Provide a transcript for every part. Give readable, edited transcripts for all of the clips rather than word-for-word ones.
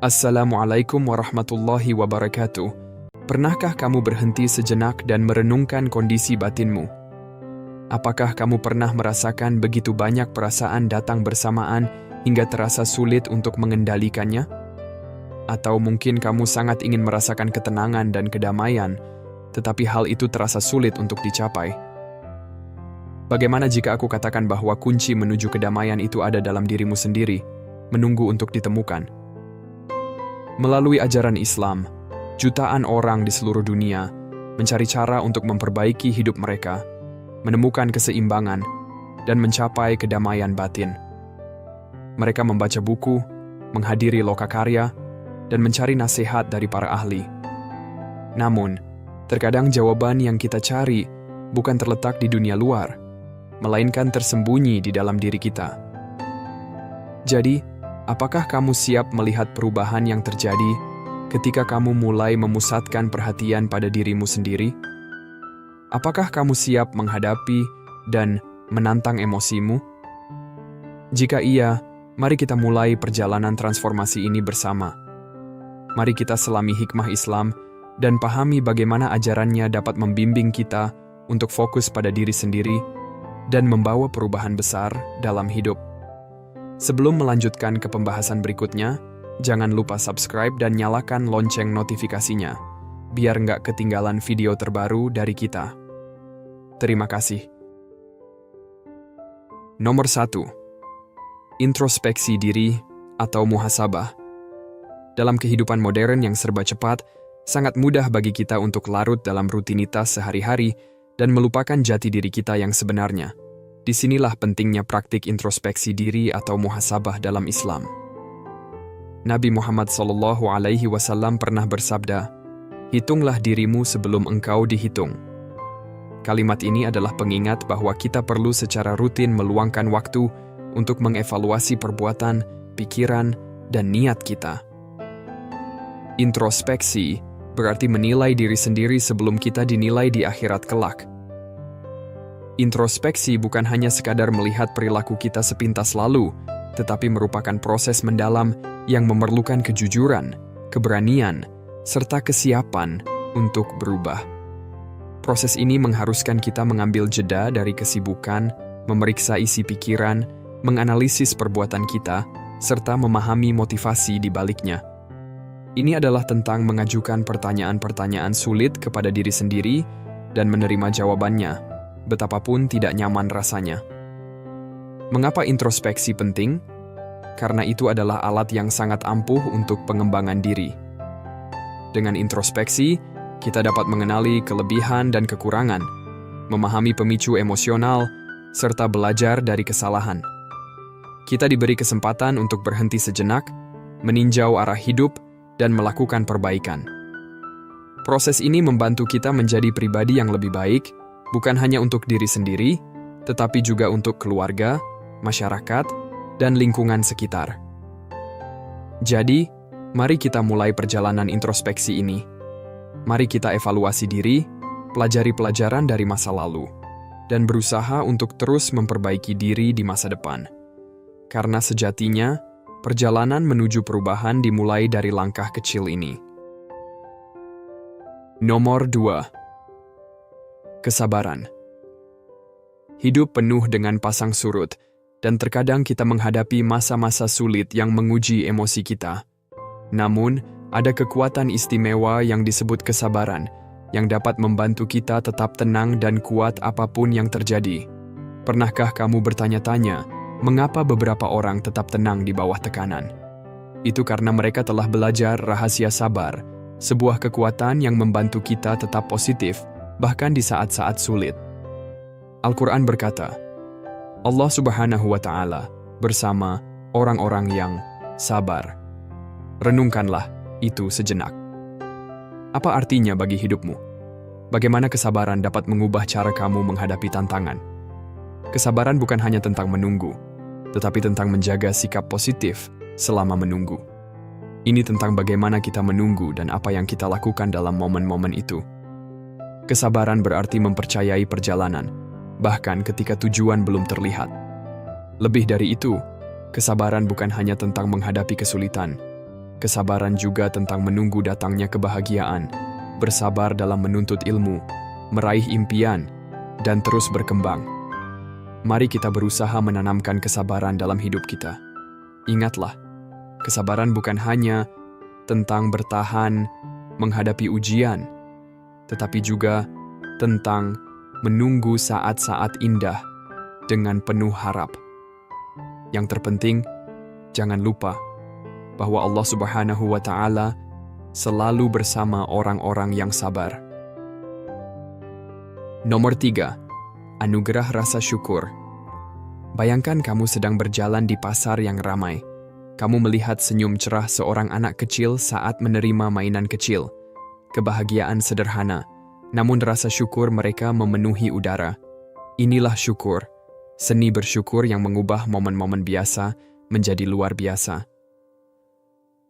Assalamualaikum warahmatullahi wabarakatuh. Pernahkah kamu berhenti sejenak dan merenungkan kondisi batinmu? Apakah kamu pernah merasakan begitu banyak perasaan datang bersamaan hingga terasa sulit untuk mengendalikannya? Atau mungkin kamu sangat ingin merasakan ketenangan dan kedamaian, tetapi hal itu terasa sulit untuk dicapai? Bagaimana jika aku katakan bahwa kunci menuju kedamaian itu ada dalam dirimu sendiri, menunggu untuk ditemukan? Melalui ajaran Islam, jutaan orang di seluruh dunia mencari cara untuk memperbaiki hidup mereka, menemukan keseimbangan, dan mencapai kedamaian batin. Mereka membaca buku, menghadiri lokakarya, dan mencari nasihat dari para ahli. Namun, terkadang jawaban yang kita cari bukan terletak di dunia luar, melainkan tersembunyi di dalam diri kita. Jadi, apakah kamu siap melihat perubahan yang terjadi ketika kamu mulai memusatkan perhatian pada dirimu sendiri? Apakah kamu siap menghadapi dan menantang emosimu? Jika iya, mari kita mulai perjalanan transformasi ini bersama. Mari kita selami hikmah Islam dan pahami bagaimana ajarannya dapat membimbing kita untuk fokus pada diri sendiri dan membawa perubahan besar dalam hidup. Sebelum melanjutkan ke pembahasan berikutnya, jangan lupa subscribe dan nyalakan lonceng notifikasinya, biar nggak ketinggalan video terbaru dari kita. Terima kasih. Nomor 1. Introspeksi diri atau muhasabah. Dalam kehidupan modern yang serba cepat, sangat mudah bagi kita untuk larut dalam rutinitas sehari-hari dan melupakan jati diri kita yang sebenarnya. Disinilah pentingnya praktik introspeksi diri atau muhasabah dalam Islam. Nabi Muhammad SAW pernah bersabda, "Hitunglah dirimu sebelum engkau dihitung." Kalimat ini adalah pengingat bahwa kita perlu secara rutin meluangkan waktu untuk mengevaluasi perbuatan, pikiran, dan niat kita. Introspeksi berarti menilai diri sendiri sebelum kita dinilai di akhirat kelak. Introspeksi bukan hanya sekadar melihat perilaku kita sepintas lalu, tetapi merupakan proses mendalam yang memerlukan kejujuran, keberanian, serta kesiapan untuk berubah. Proses ini mengharuskan kita mengambil jeda dari kesibukan, memeriksa isi pikiran, menganalisis perbuatan kita, serta memahami motivasi di baliknya. Ini adalah tentang mengajukan pertanyaan-pertanyaan sulit kepada diri sendiri dan menerima jawabannya, betapapun tidak nyaman rasanya. Mengapa introspeksi penting? Karena itu adalah alat yang sangat ampuh untuk pengembangan diri. Dengan introspeksi, kita dapat mengenali kelebihan dan kekurangan, memahami pemicu emosional, serta belajar dari kesalahan. Kita diberi kesempatan untuk berhenti sejenak, meninjau arah hidup, dan melakukan perbaikan. Proses ini membantu kita menjadi pribadi yang lebih baik, bukan hanya untuk diri sendiri, tetapi juga untuk keluarga, masyarakat, dan lingkungan sekitar. Jadi, mari kita mulai perjalanan introspeksi ini. Mari kita evaluasi diri, pelajari pelajaran dari masa lalu, dan berusaha untuk terus memperbaiki diri di masa depan. Karena sejatinya, perjalanan menuju perubahan dimulai dari langkah kecil ini. Nomor 2. Kesabaran. Hidup penuh dengan pasang surut, dan terkadang kita menghadapi masa-masa sulit yang menguji emosi kita. Namun, ada kekuatan istimewa yang disebut kesabaran, yang dapat membantu kita tetap tenang dan kuat apapun yang terjadi. Pernahkah kamu bertanya-tanya, mengapa beberapa orang tetap tenang di bawah tekanan? Itu karena mereka telah belajar rahasia sabar, sebuah kekuatan yang membantu kita tetap positif, bahkan di saat-saat sulit. Al-Quran berkata, Allah Subhanahu wa Ta'ala bersama orang-orang yang sabar. Renungkanlah itu sejenak. Apa artinya bagi hidupmu? Bagaimana kesabaran dapat mengubah cara kamu menghadapi tantangan? Kesabaran bukan hanya tentang menunggu, tetapi tentang menjaga sikap positif selama menunggu. Ini tentang bagaimana kita menunggu dan apa yang kita lakukan dalam momen-momen itu. Kesabaran berarti mempercayai perjalanan, bahkan ketika tujuan belum terlihat. Lebih dari itu, kesabaran bukan hanya tentang menghadapi kesulitan, Kesabaran juga tentang menunggu datangnya kebahagiaan, bersabar dalam menuntut ilmu, meraih impian, dan terus berkembang. Mari kita berusaha menanamkan kesabaran dalam hidup kita. Ingatlah, kesabaran bukan hanya tentang bertahan menghadapi ujian, tetapi juga tentang menunggu saat-saat indah dengan penuh harap. Yang terpenting, jangan lupa bahwa Allah Subhanahu wa Ta'ala selalu bersama orang-orang yang sabar. Nomor 3. Anugerah rasa syukur. Bayangkan kamu sedang berjalan di pasar yang ramai. Kamu melihat senyum cerah seorang anak kecil saat menerima mainan kecil. Kebahagiaan sederhana, namun rasa syukur mereka memenuhi udara. Inilah syukur, seni bersyukur yang mengubah momen-momen biasa menjadi luar biasa.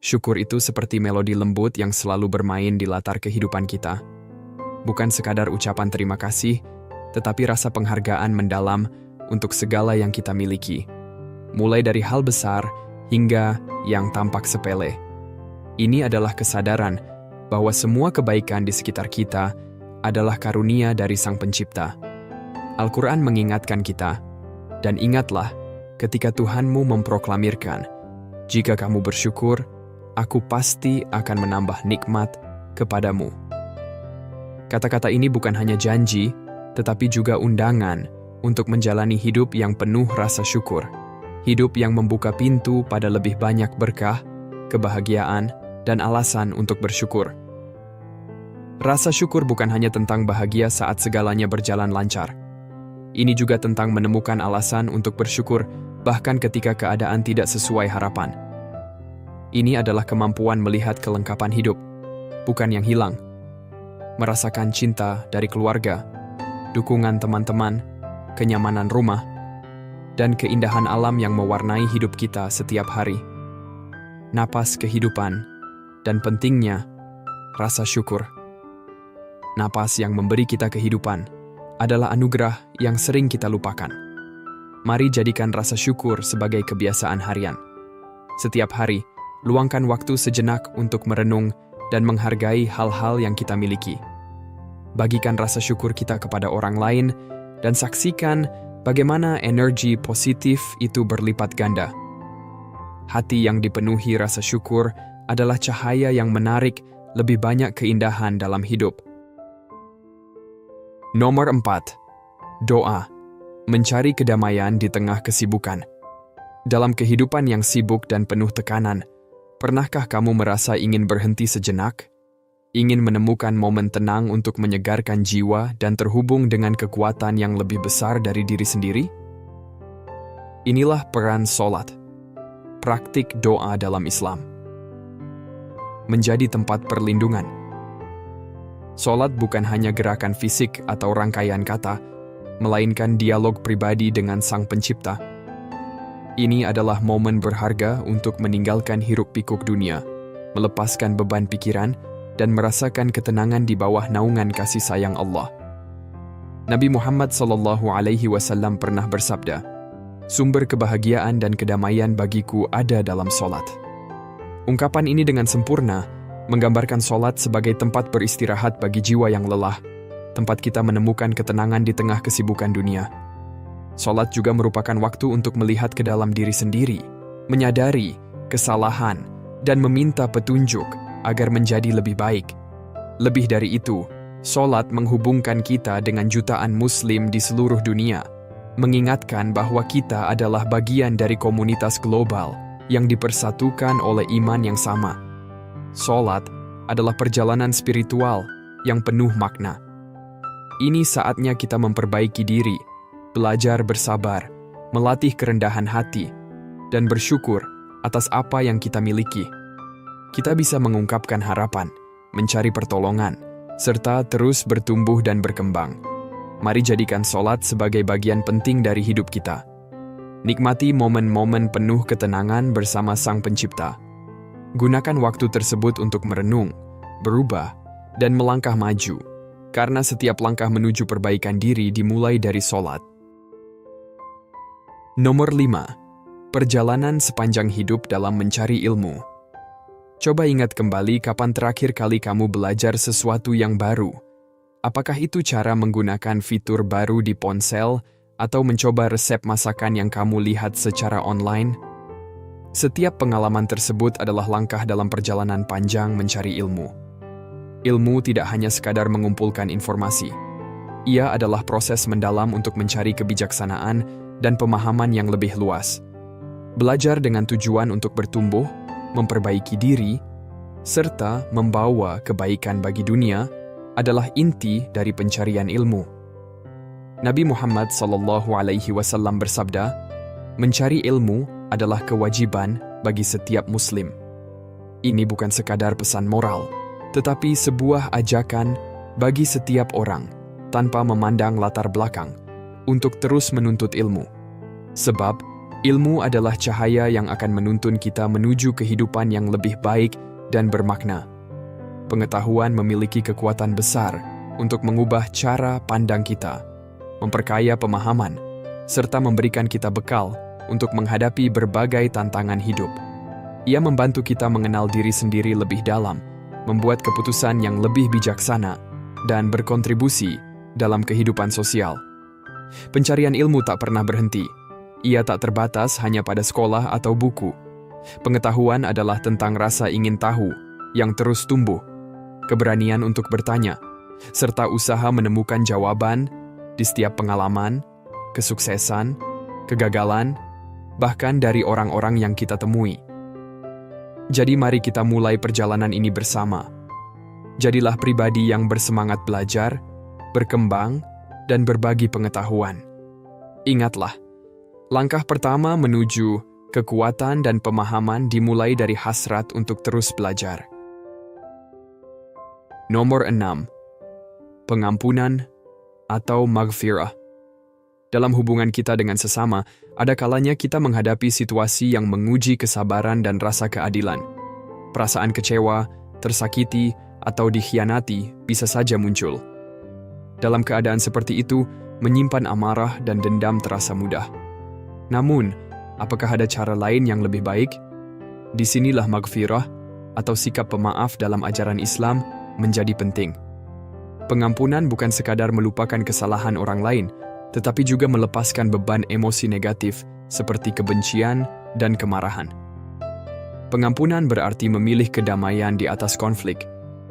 Syukur itu seperti melodi lembut yang selalu bermain di latar kehidupan kita. Bukan sekadar ucapan terima kasih, tetapi rasa penghargaan mendalam untuk segala yang kita miliki. Mulai dari hal besar hingga yang tampak sepele. Ini adalah kesadaran bahwa semua kebaikan di sekitar kita adalah karunia dari Sang Pencipta. Al-Quran mengingatkan kita, dan ingatlah ketika Tuhanmu memproklamirkan, jika kamu bersyukur, Aku pasti akan menambah nikmat kepadamu. Kata-kata ini bukan hanya janji, tetapi juga undangan untuk menjalani hidup yang penuh rasa syukur. Hidup yang membuka pintu pada lebih banyak berkah, kebahagiaan, dan alasan untuk bersyukur. Rasa syukur bukan hanya tentang bahagia saat segalanya berjalan lancar. Ini juga tentang menemukan alasan untuk bersyukur, bahkan ketika keadaan tidak sesuai harapan. Ini adalah kemampuan melihat kelengkapan hidup, bukan yang hilang. Merasakan cinta dari keluarga, dukungan teman-teman, kenyamanan rumah, dan keindahan alam yang mewarnai hidup kita setiap hari. Napas kehidupan, dan pentingnya, rasa syukur. Napas yang memberi kita kehidupan adalah anugerah yang sering kita lupakan. Mari jadikan rasa syukur sebagai kebiasaan harian. Setiap hari, luangkan waktu sejenak untuk merenung dan menghargai hal-hal yang kita miliki. Bagikan rasa syukur kita kepada orang lain dan saksikan bagaimana energi positif itu berlipat ganda. Hati yang dipenuhi rasa syukur adalah cahaya yang menarik lebih banyak keindahan dalam hidup. Nomor 4. Doa. Mencari kedamaian di tengah kesibukan. Dalam kehidupan yang sibuk dan penuh tekanan, pernahkah kamu merasa ingin berhenti sejenak? Ingin menemukan momen tenang untuk menyegarkan jiwa dan terhubung dengan kekuatan yang lebih besar dari diri sendiri? Inilah peran sholat, praktik doa dalam Islam. Menjadi tempat perlindungan. Sholat bukan hanya gerakan fisik atau rangkaian kata, melainkan dialog pribadi dengan Sang Pencipta. Ini adalah momen berharga untuk meninggalkan hiruk-pikuk dunia, melepaskan beban pikiran, dan merasakan ketenangan di bawah naungan kasih sayang Allah. Nabi Muhammad SAW pernah bersabda, "Sumber kebahagiaan dan kedamaian bagiku ada dalam sholat." Ungkapan ini dengan sempurna menggambarkan sholat sebagai tempat beristirahat bagi jiwa yang lelah, tempat kita menemukan ketenangan di tengah kesibukan dunia. Sholat juga merupakan waktu untuk melihat ke dalam diri sendiri, menyadari kesalahan, dan meminta petunjuk agar menjadi lebih baik. Lebih dari itu, sholat menghubungkan kita dengan jutaan muslim di seluruh dunia, mengingatkan bahwa kita adalah bagian dari komunitas global yang dipersatukan oleh iman yang sama. Sholat adalah perjalanan spiritual yang penuh makna. Ini saatnya kita memperbaiki diri, belajar bersabar, melatih kerendahan hati, dan bersyukur atas apa yang kita miliki. Kita bisa mengungkapkan harapan, mencari pertolongan, serta terus bertumbuh dan berkembang. Mari jadikan sholat sebagai bagian penting dari hidup kita. Nikmati momen-momen penuh ketenangan bersama Sang Pencipta. Gunakan waktu tersebut untuk merenung, berubah, dan melangkah maju, karena setiap langkah menuju perbaikan diri dimulai dari sholat. Nomor 5. Perjalanan sepanjang hidup dalam mencari ilmu. Coba ingat kembali kapan terakhir kali kamu belajar sesuatu yang baru. Apakah itu cara menggunakan fitur baru di ponsel atau mencoba resep masakan yang kamu lihat secara online? Setiap pengalaman tersebut adalah langkah dalam perjalanan panjang mencari ilmu. Ilmu tidak hanya sekadar mengumpulkan informasi. Ia adalah proses mendalam untuk mencari kebijaksanaan dan pemahaman yang lebih luas. Belajar dengan tujuan untuk bertumbuh, memperbaiki diri, serta membawa kebaikan bagi dunia adalah inti dari pencarian ilmu. Nabi Muhammad SAW bersabda, "Mencari ilmu adalah kewajiban bagi setiap muslim." Ini bukan sekadar pesan moral, tetapi sebuah ajakan bagi setiap orang tanpa memandang latar belakang untuk terus menuntut ilmu. Sebab, ilmu adalah cahaya yang akan menuntun kita menuju kehidupan yang lebih baik dan bermakna. Pengetahuan memiliki kekuatan besar untuk mengubah cara pandang kita, memperkaya pemahaman, serta memberikan kita bekal untuk menghadapi berbagai tantangan hidup. Ia membantu kita mengenal diri sendiri lebih dalam, membuat keputusan yang lebih bijaksana, dan berkontribusi dalam kehidupan sosial. Pencarian ilmu tak pernah berhenti. Ia tak terbatas hanya pada sekolah atau buku. Pengetahuan adalah tentang rasa ingin tahu yang terus tumbuh, keberanian untuk bertanya, serta usaha menemukan jawaban di setiap pengalaman, kesuksesan, kegagalan, bahkan dari orang-orang yang kita temui. Jadi mari kita mulai perjalanan ini bersama. Jadilah pribadi yang bersemangat belajar, berkembang, dan berbagi pengetahuan. Ingatlah, langkah pertama menuju kekuatan dan pemahaman dimulai dari hasrat untuk terus belajar. Nomor 6. Pengampunan atau maghfirah. Dalam hubungan kita dengan sesama, ada kalanya kita menghadapi situasi yang menguji kesabaran dan rasa keadilan. Perasaan kecewa, tersakiti, atau dikhianati bisa saja muncul. Dalam keadaan seperti itu, menyimpan amarah dan dendam terasa mudah. Namun, apakah ada cara lain yang lebih baik? Disinilah maghfirah atau sikap pemaaf dalam ajaran Islam menjadi penting. Pengampunan bukan sekadar melupakan kesalahan orang lain, tetapi juga melepaskan beban emosi negatif seperti kebencian dan kemarahan. Pengampunan berarti memilih kedamaian di atas konflik,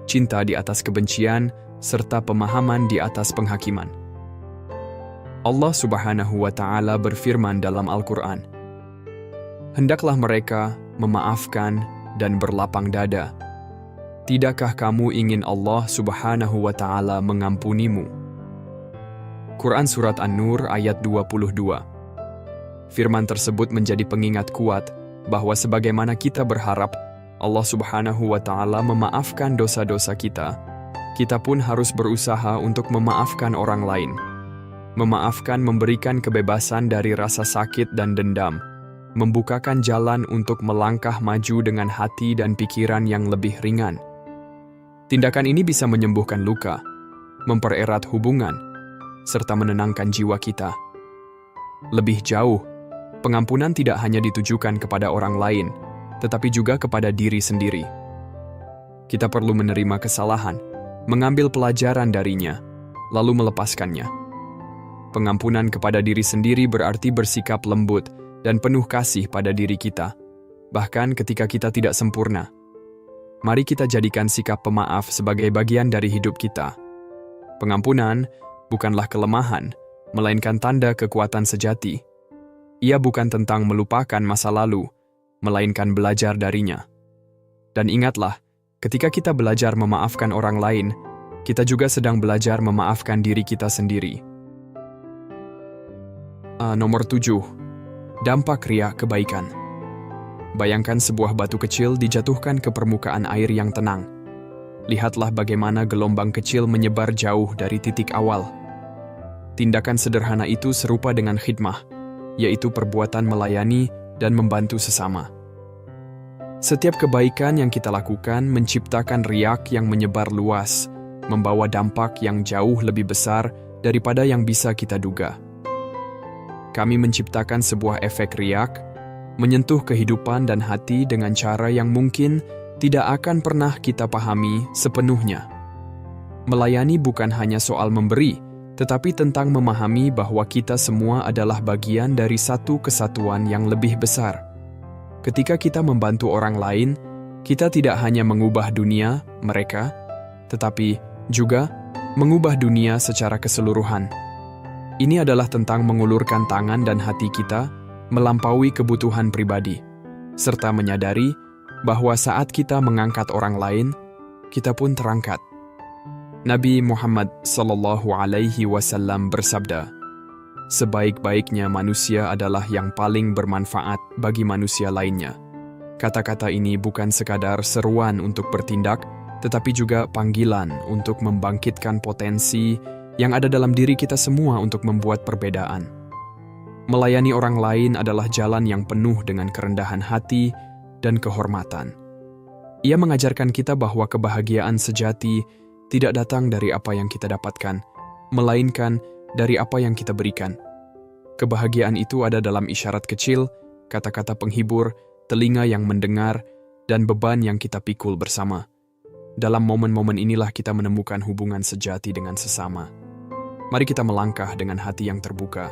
cinta di atas kebencian, serta pemahaman di atas penghakiman. Allah Subhanahu wa Ta'ala berfirman dalam Al-Quran, "Hendaklah mereka memaafkan dan berlapang dada. Tidakkah kamu ingin Allah Subhanahu wa Ta'ala mengampunimu?" Quran Surat An-Nur ayat 22. Firman tersebut menjadi pengingat kuat bahwa sebagaimana kita berharap Allah Subhanahu wa Ta'ala memaafkan dosa-dosa kita, kita pun harus berusaha untuk memaafkan orang lain. Memaafkan memberikan kebebasan dari rasa sakit dan dendam, membukakan jalan untuk melangkah maju dengan hati dan pikiran yang lebih ringan. Tindakan ini bisa menyembuhkan luka, mempererat hubungan, serta menenangkan jiwa kita. Lebih jauh, pengampunan tidak hanya ditujukan kepada orang lain, tetapi juga kepada diri sendiri. Kita perlu menerima kesalahan, mengambil pelajaran darinya, lalu melepaskannya. Pengampunan kepada diri sendiri berarti bersikap lembut dan penuh kasih pada diri kita, bahkan ketika kita tidak sempurna. Mari kita jadikan sikap pemaaf sebagai bagian dari hidup kita. Pengampunan bukanlah kelemahan, melainkan tanda kekuatan sejati. Ia bukan tentang melupakan masa lalu, melainkan belajar darinya. Dan ingatlah, ketika kita belajar memaafkan orang lain, kita juga sedang belajar memaafkan diri kita sendiri. Nomor 7. Dampak riak kebaikan. Bayangkan sebuah batu kecil dijatuhkan ke permukaan air yang tenang. Lihatlah bagaimana gelombang kecil menyebar jauh dari titik awal. Tindakan sederhana itu serupa dengan khidmah, yaitu perbuatan melayani dan membantu sesama. Setiap kebaikan yang kita lakukan menciptakan riak yang menyebar luas, membawa dampak yang jauh lebih besar daripada yang bisa kita duga. Kami menciptakan sebuah efek riak, menyentuh kehidupan dan hati dengan cara yang mungkin tidak akan pernah kita pahami sepenuhnya. Melayani bukan hanya soal memberi, tetapi tentang memahami bahwa kita semua adalah bagian dari satu kesatuan yang lebih besar. Ketika kita membantu orang lain, kita tidak hanya mengubah dunia, mereka, tetapi juga mengubah dunia secara keseluruhan. Ini adalah tentang mengulurkan tangan dan hati kita, melampaui kebutuhan pribadi, serta menyadari bahwa saat kita mengangkat orang lain, kita pun terangkat. Nabi Muhammad SAW bersabda, "Sebaik-baiknya manusia adalah yang paling bermanfaat bagi manusia lainnya." Kata-kata ini bukan sekadar seruan untuk bertindak, tetapi juga panggilan untuk membangkitkan potensi yang ada dalam diri kita semua untuk membuat perbedaan. Melayani orang lain adalah jalan yang penuh dengan kerendahan hati dan kehormatan. Ia mengajarkan kita bahwa kebahagiaan sejati tidak datang dari apa yang kita dapatkan, melainkan dari apa yang kita berikan. Kebahagiaan itu ada dalam isyarat kecil, kata-kata penghibur, telinga yang mendengar, dan beban yang kita pikul bersama. Dalam momen-momen inilah kita menemukan hubungan sejati dengan sesama. Mari kita melangkah dengan hati yang terbuka.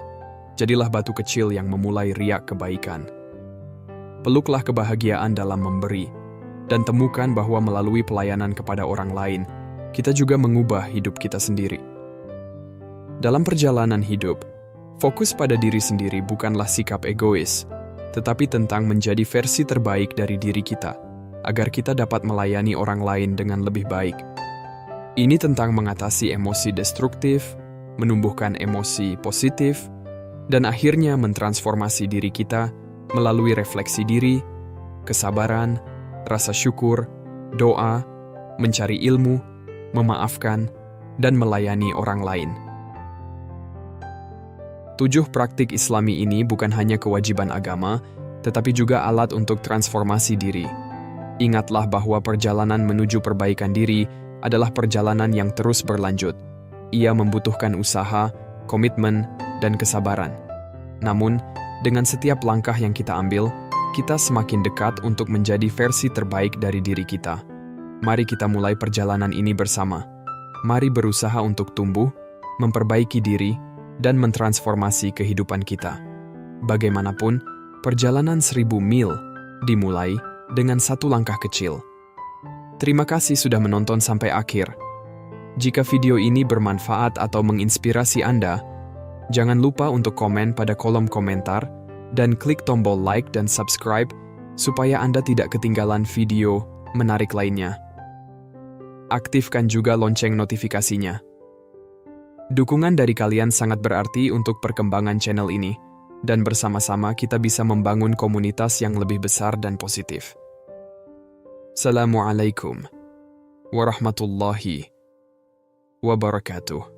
Jadilah batu kecil yang memulai riak kebaikan. Peluklah kebahagiaan dalam memberi, dan temukan bahwa melalui pelayanan kepada orang lain, kita juga mengubah hidup kita sendiri. Dalam perjalanan hidup, fokus pada diri sendiri bukanlah sikap egois, tetapi tentang menjadi versi terbaik dari diri kita, agar kita dapat melayani orang lain dengan lebih baik. Ini tentang mengatasi emosi destruktif, menumbuhkan emosi positif, dan akhirnya mentransformasi diri kita melalui refleksi diri, kesabaran, rasa syukur, doa, mencari ilmu, memaafkan, dan melayani orang lain. 7 praktik Islami ini bukan hanya kewajiban agama, tetapi juga alat untuk transformasi diri. Ingatlah bahwa perjalanan menuju perbaikan diri adalah perjalanan yang terus berlanjut. Ia membutuhkan usaha, komitmen, dan kesabaran. Namun, dengan setiap langkah yang kita ambil, kita semakin dekat untuk menjadi versi terbaik dari diri kita. Mari kita mulai perjalanan ini bersama. Mari berusaha untuk tumbuh, memperbaiki diri, dan mentransformasi kehidupan kita. Bagaimanapun, perjalanan 1000 mil dimulai dengan satu langkah kecil. Terima kasih sudah menonton sampai akhir. Jika video ini bermanfaat atau menginspirasi Anda, jangan lupa untuk komen pada kolom komentar dan klik tombol like dan subscribe supaya Anda tidak ketinggalan video menarik lainnya. Aktifkan juga lonceng notifikasinya. Dukungan dari kalian sangat berarti untuk perkembangan channel ini, dan bersama-sama kita bisa membangun komunitas yang lebih besar dan positif. Assalamualaikum warahmatullahi wabarakatuh.